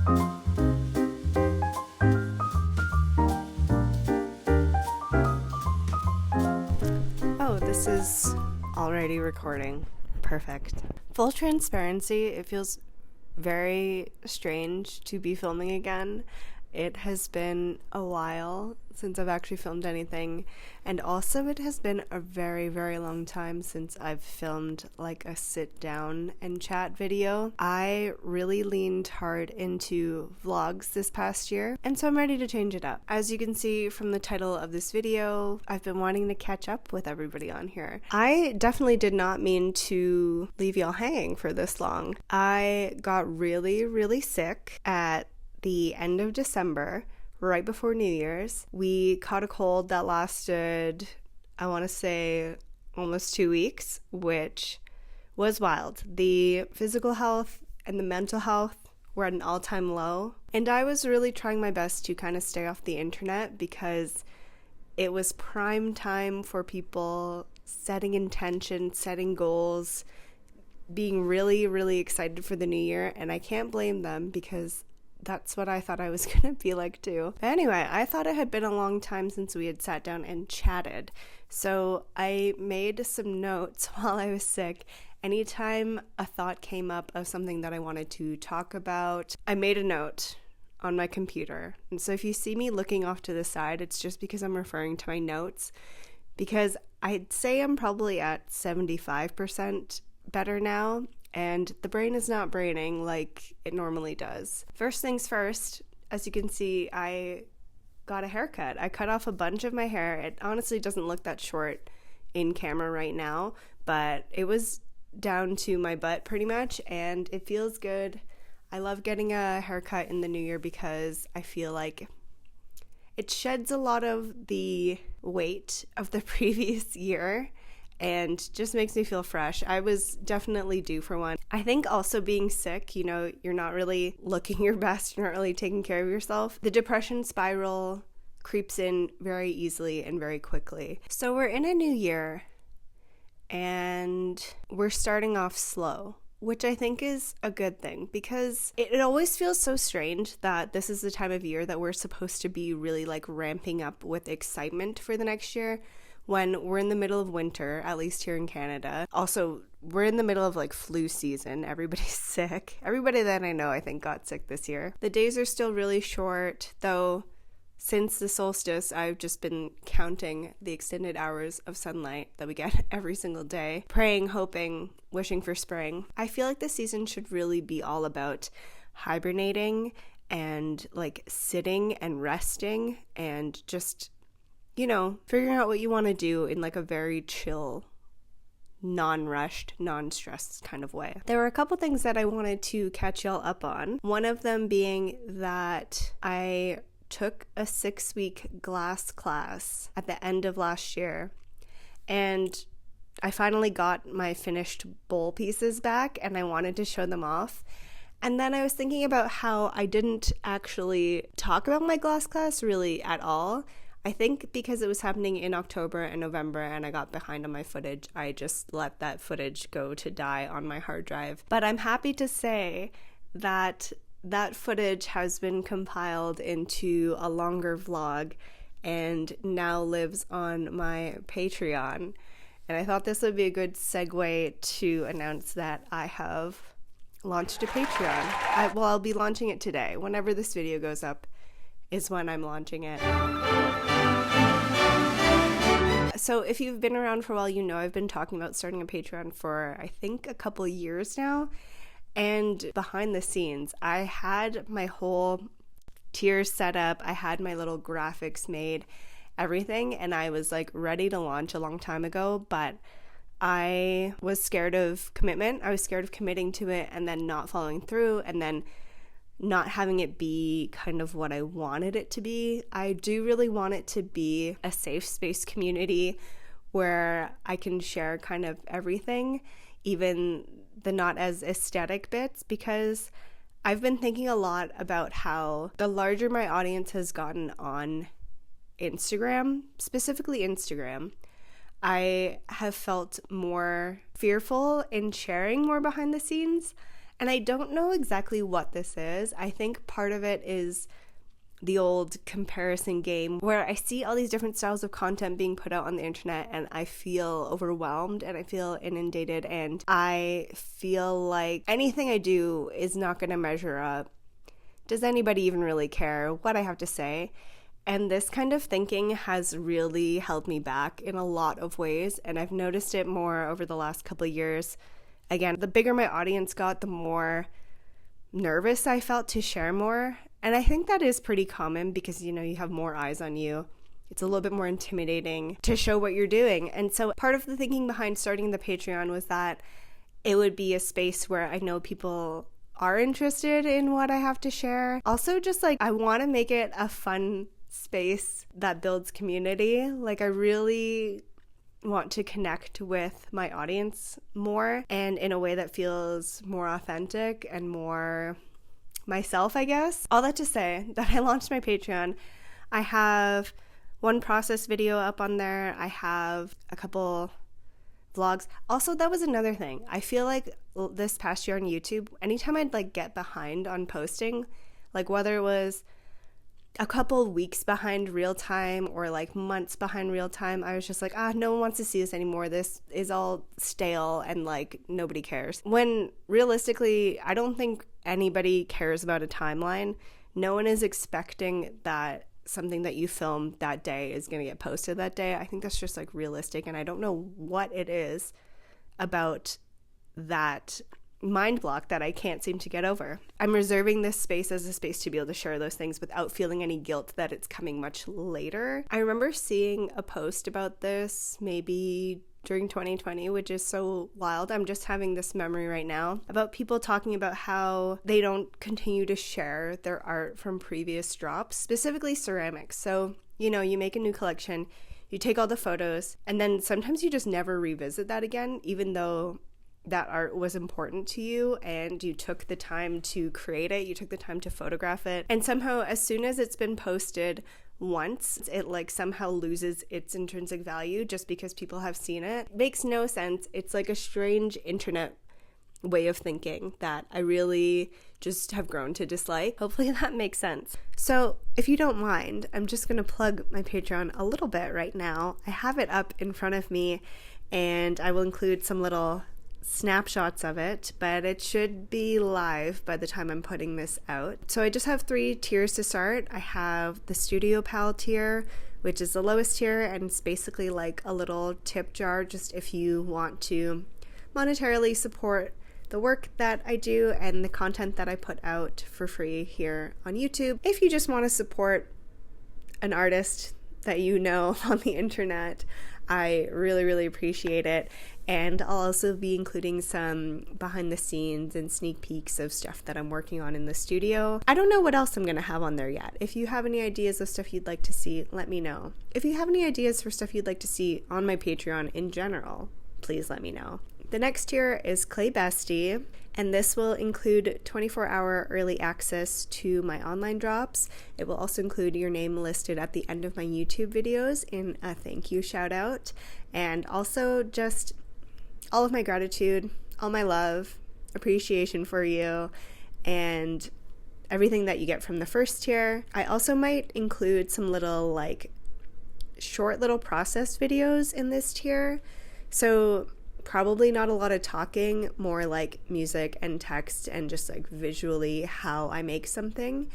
Oh, this is already recording. Perfect. Full transparency, it feels very strange to be filming again. It has been a while since I've actually filmed anything, and also it has been a very, very long time since I've filmed like a sit down and chat video. I really leaned hard into vlogs this past year, and so I'm ready to change it up. As you can see from the title of this video, I've been wanting to catch up with everybody on here. I definitely did not mean to leave y'all hanging for this long. I got really, really sick at the end of December, right before New Year's. We caught a cold that lasted, I want to say, almost 2 weeks, which was wild. The physical health and the mental health were at an all-time low, and I was really trying my best to kind of stay off the internet because it was prime time for people setting intention, setting goals, being really, really excited for the new year, and I can't blame them because that's what I thought I was going to be like too. But anyway, I thought it had been a long time since we had sat down and chatted. So I made some notes while I was sick. Anytime a thought came up of something that I wanted to talk about, I made a note on my computer. And so if you see me looking off to the side, it's just because I'm referring to my notes, because I'd say I'm probably at 75% better now. And the brain is not braining like it normally does. First things first, as you can see, I got a haircut. I cut off a bunch of my hair. It honestly doesn't look that short in camera right now, but it was down to my butt pretty much, and it feels good. I love getting a haircut in the new year because I feel like it sheds a lot of the weight of the previous year and just makes me feel fresh. I was definitely due for one. I think also being sick, you're not really looking your best, you're not really taking care of yourself. The depression spiral creeps in very easily and very quickly. So we're in a new year and we're starting off slow, which I think is a good thing because it always feels so strange that this is the time of year that we're supposed to be really like ramping up with excitement for the next year, when we're in the middle of winter, at least here in Canada. Also, we're in the middle of like flu season. Everybody's sick. Everybody that I know, I think, got sick this year. The days are still really short, though since the solstice, I've just been counting the extended hours of sunlight that we get every single day, praying, hoping, wishing for spring. I feel like the season should really be all about hibernating and like sitting and resting and just figuring out what you want to do in like a very chill, non-rushed, non-stressed kind of way. There were a couple things that I wanted to catch y'all up on. One of them being that I took a 6-week glass class at the end of last year, and I finally got my finished bowl pieces back and I wanted to show them off. And then I was thinking about how I didn't actually talk about my glass class really at all. I think because it was happening in October and November and I got behind on my footage, I just let that footage go to die on my hard drive. But I'm happy to say that that footage has been compiled into a longer vlog and now lives on my Patreon. And I thought this would be a good segue to announce that I have launched a Patreon. I'll be launching it today. Whenever this video goes up is when I'm launching it. So if you've been around for a while, I've been talking about starting a Patreon for, I think, a couple years now. And behind the scenes, I had my whole tiers set up. I had my little graphics made, everything. And I was like ready to launch a long time ago, but I was scared of commitment. I was scared of committing to it and then not following through and then not having it be kind of what I wanted it to be. I do really want it to be a safe space community where I can share kind of everything, even the not as aesthetic bits, because I've been thinking a lot about how the larger my audience has gotten on Instagram, specifically Instagram, I have felt more fearful in sharing more behind the scenes. And I don't know exactly what this is. I think part of it is the old comparison game where I see all these different styles of content being put out on the internet and I feel overwhelmed and I feel inundated and I feel like anything I do is not going to measure up. Does anybody even really care what I have to say? And this kind of thinking has really held me back in a lot of ways, and I've noticed it more over the last couple of years. Again, the bigger my audience got, the more nervous I felt to share more. And I think that is pretty common because, you have more eyes on you. It's a little bit more intimidating to show what you're doing. And so part of the thinking behind starting the Patreon was that it would be a space where I know people are interested in what I have to share. Also, just like I want to make it a fun space that builds community. Like I really want to connect with my audience more and in a way that feels more authentic and more myself, I guess. All that to say that I launched my Patreon. I have one process video up on there. I have a couple vlogs. Also, that was another thing. I feel like this past year on YouTube, anytime I'd like get behind on posting, like whether it was a couple weeks behind real time or like months behind real time, I was just like, no one wants to see this anymore. This is all stale and like nobody cares. When realistically, I don't think anybody cares about a timeline. No one is expecting that something that you film that day is going to get posted that day. I think that's just like realistic, and I don't know what it is about that mind block that I can't seem to get over. I'm reserving this space as a space to be able to share those things without feeling any guilt that it's coming much later. I remember seeing a post about this maybe during 2020, which is so wild. I'm just having this memory right now about people talking about how they don't continue to share their art from previous drops, specifically ceramics. So, you make a new collection, you take all the photos, and then sometimes you just never revisit that again, even though that art was important to you and you took the time to create it, you took the time to photograph it, and somehow as soon as it's been posted once, it like somehow loses its intrinsic value just because people have seen it. Makes no sense. It's like a strange internet way of thinking that I really just have grown to dislike. Hopefully that makes sense. So if you don't mind, I'm just going to plug my Patreon a little bit right now. I have it up in front of me and I will include some little snapshots of it, but it should be live by the time I'm putting this out. So I just have 3 tiers to start. I have the Studio Pal tier, which is the lowest tier, and it's basically like a little tip jar just if you want to monetarily support the work that I do and the content that I put out for free here on YouTube. If you just want to support an artist that you know on the internet, I really, really appreciate it. And I'll also be including some behind the scenes and sneak peeks of stuff that I'm working on in the studio. I don't know what else I'm going to have on there yet. If you have any ideas of stuff you'd like to see, let me know. If you have any ideas for stuff you'd like to see on my Patreon in general, please let me know. The next tier is Clay Bestie, and this will include 24-hour early access to my online drops. It will also include your name listed at the end of my YouTube videos in a thank you shout out, and also just all of my gratitude, all my love, appreciation for you, and everything that you get from the first tier. I also might include some little like short little process videos in this tier. So probably not a lot of talking, more like music and text and just like visually how I make something.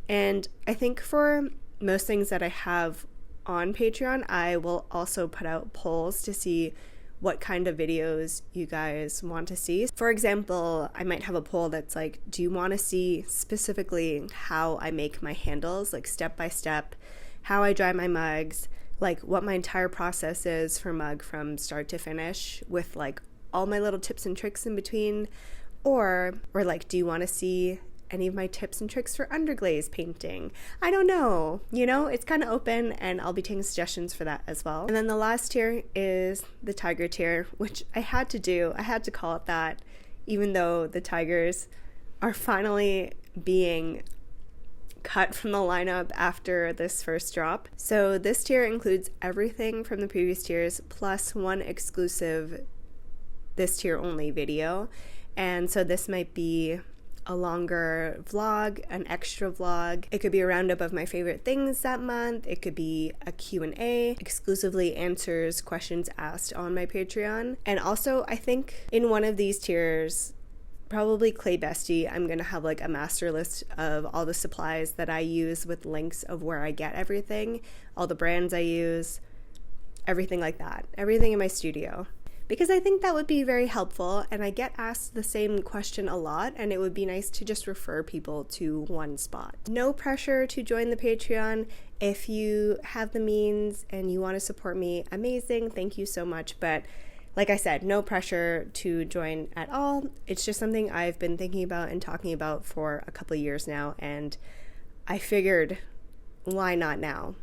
And I think for most things that I have on Patreon, I will also put out polls to see what kind of videos you guys want to see. For example, I might have a poll that's like, do you want to see specifically how I make my handles, like step by step, how I dry my mugs, like what my entire process is for mug from start to finish with like all my little tips and tricks in between, or like, do you want to see any of my tips and tricks for underglaze painting? I don't know, it's kind of open, and I'll be taking suggestions for that as well. And then the last tier is the tiger tier, which I had to call it that, even though the tigers are finally being cut from the lineup after this first drop. So this tier includes everything from the previous tiers plus one exclusive this tier only video. And so this might be a longer vlog, an extra vlog. It could be a roundup of my favorite things that month. It could be a Q&A, exclusively answers questions asked on my Patreon. And also, I think in one of these tiers, probably Clay Bestie, I'm gonna have like a master list of all the supplies that I use with links of where I get everything, all the brands I use, everything like that, everything in my studio. Because I think that would be very helpful, and I get asked the same question a lot, and it would be nice to just refer people to one spot. No pressure to join the Patreon. If you have the means and you want to support me, amazing, thank you so much. But like I said, no pressure to join at all. It's just something I've been thinking about and talking about for a couple of years now, and I figured, why not now?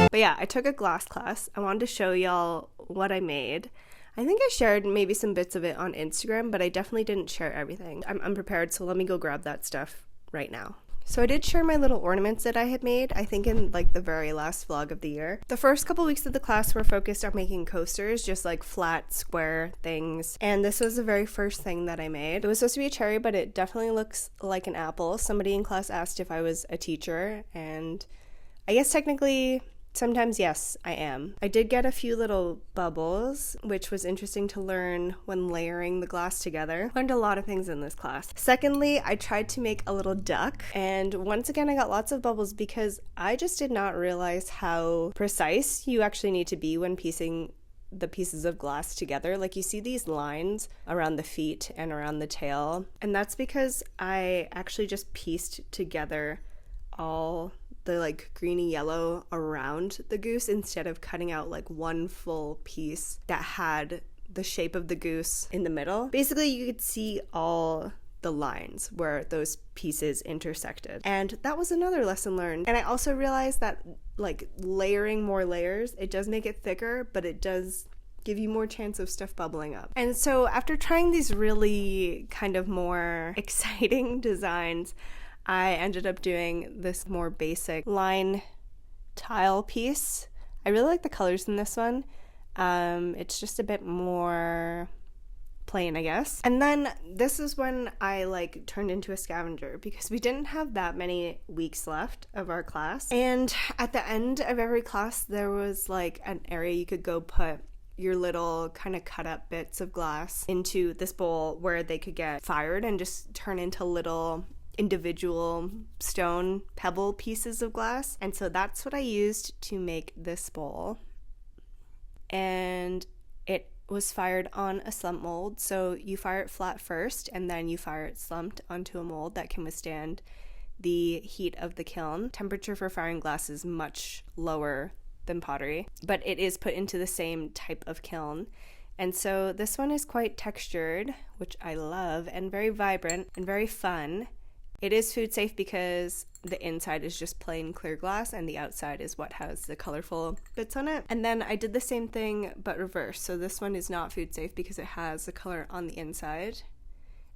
But yeah, I took a glass class. I wanted to show y'all what I made. I think I shared maybe some bits of it on Instagram, but I definitely didn't share everything. I'm unprepared, so let me go grab that stuff right now. So I did share my little ornaments that I had made, I think in like the very last vlog of the year. The first couple weeks of the class were focused on making coasters, just like flat, square things. And this was the very first thing that I made. It was supposed to be a cherry, but it definitely looks like an apple. Somebody in class asked if I was a teacher, and I guess technically, sometimes yes, I am. I did get a few little bubbles, which was interesting to learn when layering the glass together. Learned a lot of things in this class. Secondly, I tried to make a little duck, and once again I got lots of bubbles because I just did not realize how precise you actually need to be when piecing the pieces of glass together. Like, you see these lines around the feet and around the tail, and that's because I actually just pieced together all the like greeny yellow around the goose instead of cutting out like one full piece that had the shape of the goose in the middle. Basically, you could see all the lines where those pieces intersected. And that was another lesson learned. And I also realized that like layering more layers, it does make it thicker, but it does give you more chance of stuff bubbling up. And so after trying these really kind of more exciting designs, I ended up doing this more basic line tile piece. I really like the colors in this one. It's just a bit more plain, I guess. And then this is when I like turned into a scavenger because we didn't have that many weeks left of our class. And at the end of every class, there was like an area you could go put your little kind of cut up bits of glass into this bowl where they could get fired and just turn into little individual stone pebble pieces of glass. And so that's what I used to make this bowl. And it was fired on a slump mold. So you fire it flat first, and then you fire it slumped onto a mold that can withstand the heat of the kiln. Temperature for firing glass is much lower than pottery, but it is put into the same type of kiln. And so this one is quite textured, which I love, and very vibrant and very fun. It is food safe because the inside is just plain clear glass and the outside is what has the colorful bits on it. And then I did the same thing but reverse. So this one is not food safe because it has the color on the inside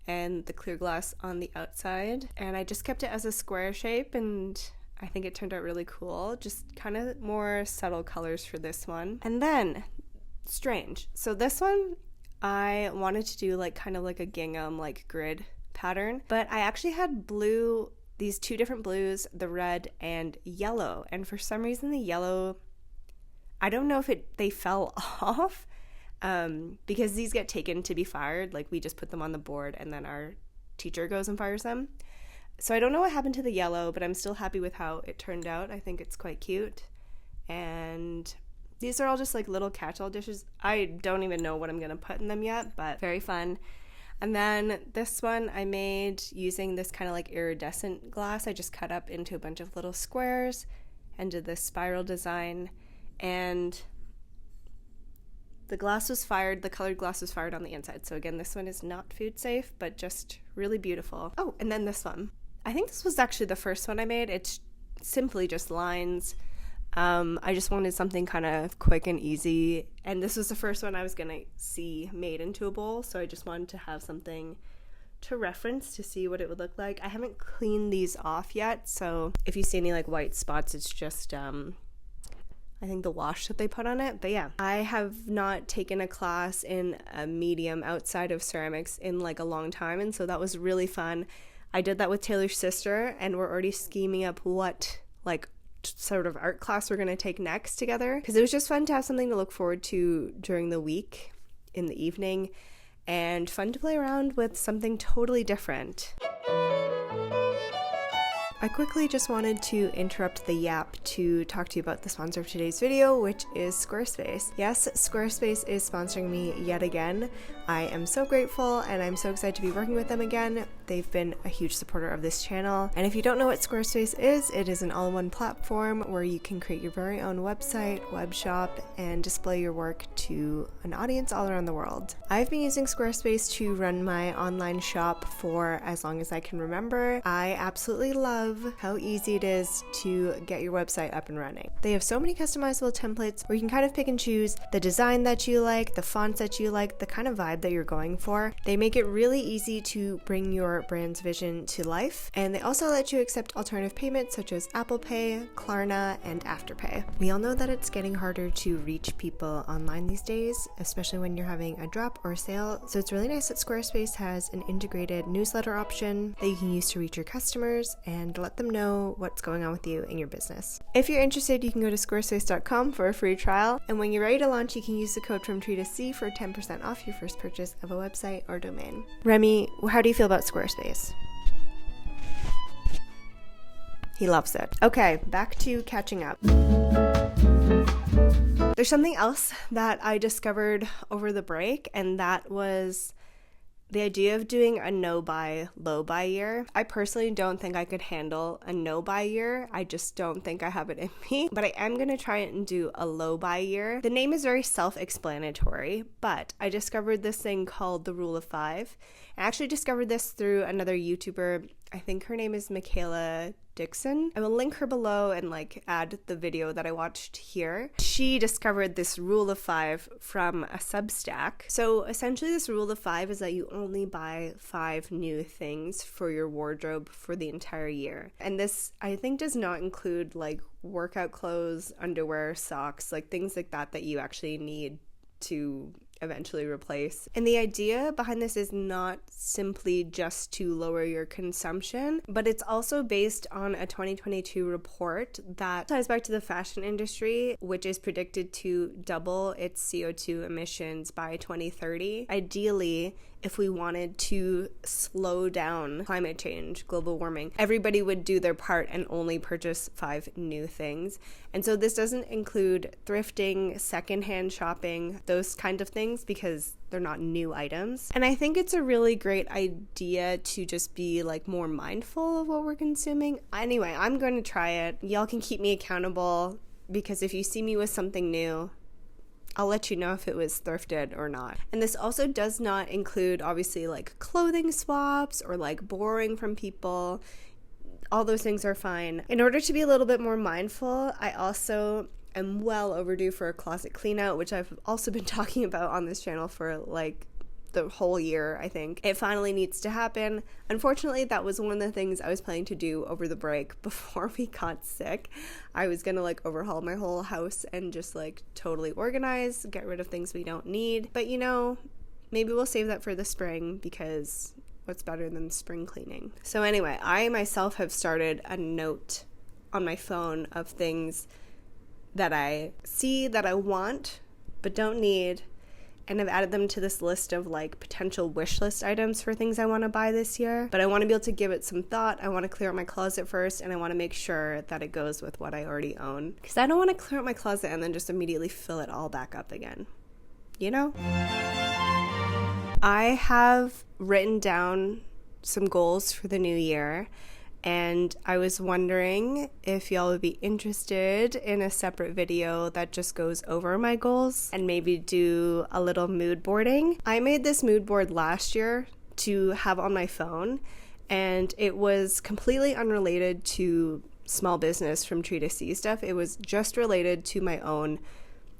and the clear glass on the outside. And I just kept it as a square shape, and I think it turned out really cool. Just kind of more subtle colors for this one. And then, strange. So this one, I wanted to do like kind of like a gingham like grid pattern, but I actually had blue, these two different blues, the red and yellow, and for some reason the yellow, I don't know if they fell off because these get taken to be fired. Like, we just put them on the board and then our teacher goes and fires them. So I don't know what happened to the yellow, but I'm still happy with how it turned out. I think it's quite cute. And these are all just like little catch-all dishes. I don't even know what I'm gonna put in them yet, but very fun. And then this one I made using this kind of like iridescent glass. I just cut up into a bunch of little squares and did this spiral design. And the glass was fired, the colored glass was fired on the inside. So again, this one is not food safe, but just really beautiful. Oh, and then this one. I think this was actually the first one I made. It's simply just lines. I just wanted something kind of quick and easy, and this was the first one I was gonna see made into a bowl, so I just wanted to have something to reference to see what it would look like. I haven't cleaned these off yet, so if you see any like white spots, it's just I think the wash that they put on it. But yeah, I have not taken a class in a medium outside of ceramics in like a long time, and so that was really fun. I did that with Taylor's sister, and we're already scheming up what like sort of art class we're going to take next together, because it was just fun to have something to look forward to during the week in the evening, and fun to play around with something totally different. I quickly just wanted to interrupt the yap to talk to you about the sponsor of today's video, which is Squarespace. Yes, Squarespace is sponsoring me yet again. I am so grateful, and I'm so excited to be working with them again. They've been a huge supporter of this channel. And if you don't know what Squarespace is, it is an all-in-one platform where you can create your very own website, web shop, and display your work to an audience all around the world. I've been using Squarespace to run my online shop for as long as I can remember. I absolutely love how easy it is to get your website up and running. They have so many customizable templates where you can kind of pick and choose the design that you like, the fonts that you like, the kind of vibe that you're going for. They make it really easy to bring your brand's vision to life, and they also let you accept alternative payments such as Apple Pay, Klarna, and Afterpay. We all know that it's getting harder to reach people online these days, especially when you're having a drop or a sale, so it's really nice that Squarespace has an integrated newsletter option that you can use to reach your customers and let them know what's going on with you in your business. If you're interested, you can go to squarespace.com for a free trial, and when you're ready to launch, you can use the code from Tree to C for 10% off your first purchase of a website or domain. Remy, how do you feel about Squarespace? He loves it. Okay, back to catching up. There's something else that I discovered over the break, and that was the idea of doing a no-buy, low-buy year. I personally don't think I could handle a no-buy year. I just don't think I have it in me. But I am going to try it and do a low-buy year. The name is very self-explanatory, but I discovered this thing called the Rule of Five. I actually discovered this through another YouTuber. I think her name is Michaela Dixon. I will link her below and add the video that I watched here. She discovered this rule of five from a Substack. So essentially this rule of five is that you only buy 5 new things for your wardrobe for the entire year. And this, I think, does not include workout clothes, underwear, socks, things like that you actually need to eventually replace. And the idea behind this is not simply just to lower your consumption, but it's also based on a 2022 report that ties back to the fashion industry, which is predicted to double its CO2 emissions by 2030. Ideally, if we wanted to slow down climate change, global warming, everybody would do their part and only purchase 5 new things. And so this doesn't include thrifting, secondhand shopping, those kind of things, because they're not new items. And I think it's a really great idea to just be more mindful of what we're consuming. Anyway, I'm going to try it. Y'all can keep me accountable, because if you see me with something new, I'll let you know if it was thrifted or not. And this also does not include, obviously, clothing swaps or borrowing from people. All those things are fine. In order to be a little bit more mindful, I also am well overdue for a closet clean out, which I've also been talking about on this channel for the whole year, I think. It finally needs to happen. Unfortunately, that was one of the things I was planning to do over the break before we got sick. I was gonna overhaul my whole house and just totally organize, get rid of things we don't need. But maybe we'll save that for the spring, because what's better than spring cleaning? So anyway, I myself have started a note on my phone of things that I see that I want but don't need, and I've added them to this list of potential wish list items for things I want to buy this year. But I want to be able to give it some thought. I want to clear out my closet first, and I want to make sure that it goes with what I already own, because I don't want to clear out my closet and then just immediately fill it all back up again. I have written down some goals for the new year, and I was wondering if y'all would be interested in a separate video that just goes over my goals and maybe do a little mood boarding. I made this mood board last year to have on my phone, and it was completely unrelated to small business from Tree to C stuff. It was just related to my own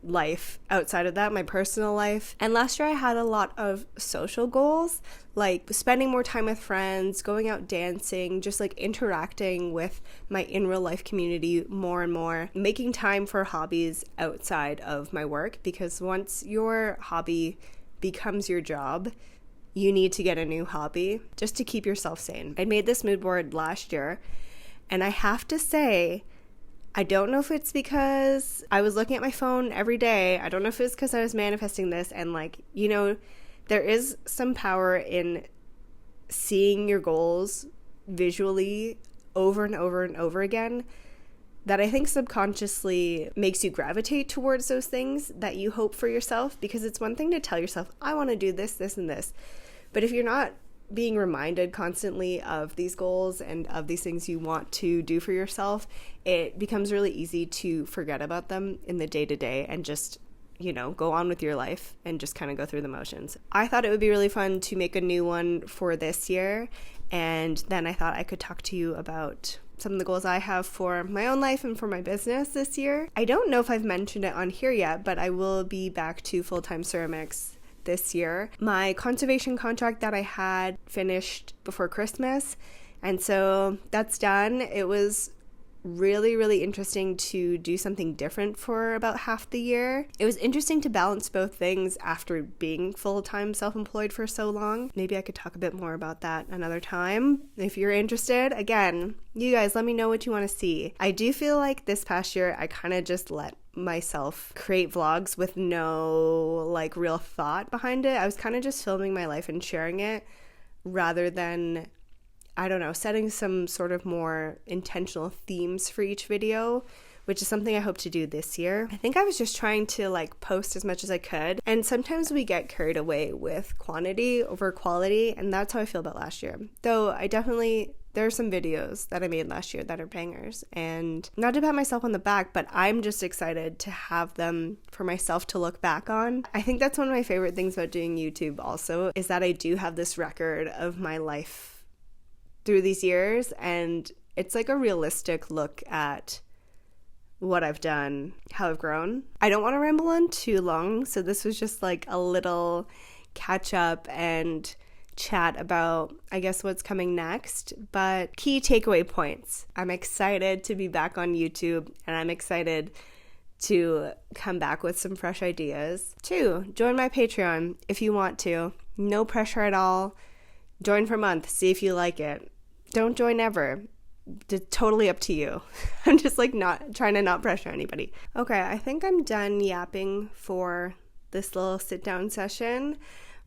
life outside of that, my personal life. And last year I had a lot of social goals, like spending more time with friends, going out dancing, just like interacting with my in real life community more and more, making time for hobbies outside of my work, because once your hobby becomes your job, you need to get a new hobby just to keep yourself sane. I made this mood board last year, and I have to say, I don't know if it's because I was looking at my phone every day. I don't know if it's because I was manifesting this, and like, you know, there is some power in seeing your goals visually over and over and over again that I think subconsciously makes you gravitate towards those things that you hope for yourself, because it's one thing to tell yourself, I want to do this, this, and this. But if you're not being reminded constantly of these goals and of these things you want to do for yourself, it becomes really easy to forget about them in the day-to-day and just, you know, go on with your life and just kind of go through the motions. I thought it would be really fun to make a new one for this year, and then I thought I could talk to you about some of the goals I have for my own life and for my business this year. I don't know if I've mentioned it on here yet, but I will be back to full-time ceramics this year. My conservation contract that I had finished before Christmas, and so that's done. It was really, really interesting to do something different for about half the year. It was interesting to balance both things after being full-time self-employed for so long. Maybe I could talk a bit more about that another time. If you're interested, again, you guys let me know what you want to see. I do feel like this past year I kind of just let myself create vlogs with no like real thought behind it. I was kind of just filming my life and sharing it rather than, I don't know, setting some sort of more intentional themes for each video, which is something I hope to do this year. I think I was just trying to like post as much as I could, and sometimes we get carried away with quantity over quality, and that's how I feel about last year. Though there are some videos that I made last year that are bangers, and not to pat myself on the back, but I'm just excited to have them for myself to look back on. I think that's one of my favorite things about doing YouTube also, is that I do have this record of my life through these years, and it's like a realistic look at what I've done, how I've grown. I don't want to ramble on too long, so this was just like a little catch up and chat about, I guess, what's coming next. But key takeaway points: I'm excited to be back on YouTube, and I'm excited to come back with some fresh ideas. 2, join my Patreon if you want to. No pressure at all. Join for a month, see if you like it. Don't join ever. It's totally up to you. I'm just like not trying to not pressure anybody. Okay, I think I'm done yapping for this little sit down session,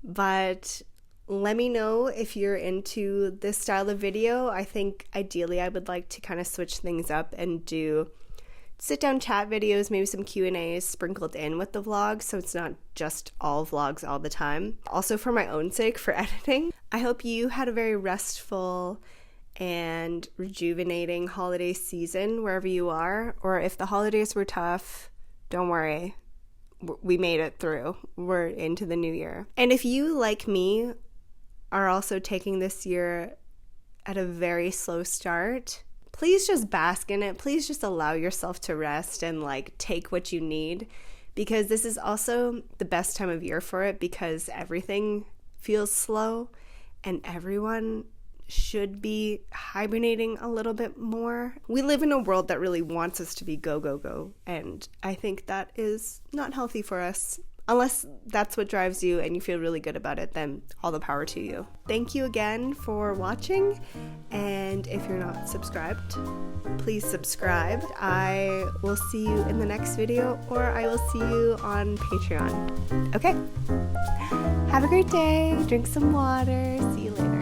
but let me know if you're into this style of video. I think ideally I would like to kind of switch things up and do sit down chat videos, maybe some Q&As sprinkled in with the vlogs, so it's not just all vlogs all the time. Also for my own sake, for editing. I hope you had a very restful and rejuvenating holiday season wherever you are, or if the holidays were tough, don't worry, we made it through. We're into the new year. And if you, like me, are also taking this year at a very slow start, please just bask in it. Please just allow yourself to rest and like take what you need, because this is also the best time of year for it, because everything feels slow and everyone should be hibernating a little bit more. We live in a world that really wants us to be go, go, go, and I think that is not healthy for us. Unless that's what drives you and you feel really good about it, then all the power to you. Thank you again for watching, and if you're not subscribed, please subscribe. I will see you in the next video, or I will see you on Patreon. Okay, have a great day, drink some water, see you later.